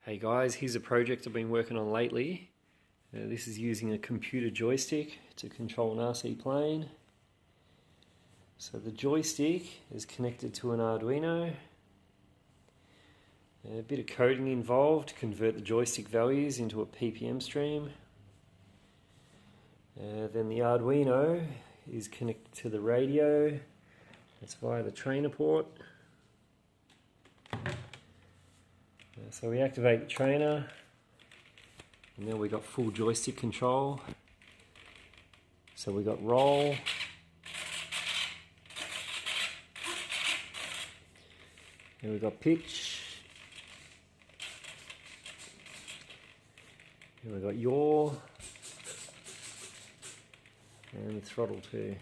Hey guys, here's a project I've been working on lately. This is using a computer joystick to control an RC plane. So the joystick is connected to an Arduino. A bit of coding involved to convert the joystick values into a PPM stream. Then the Arduino is connected to the radio. That's via the trainer port. So we activate the trainer, and now we got full joystick control. So we got roll, and we got pitch, and we got yaw, and the throttle too.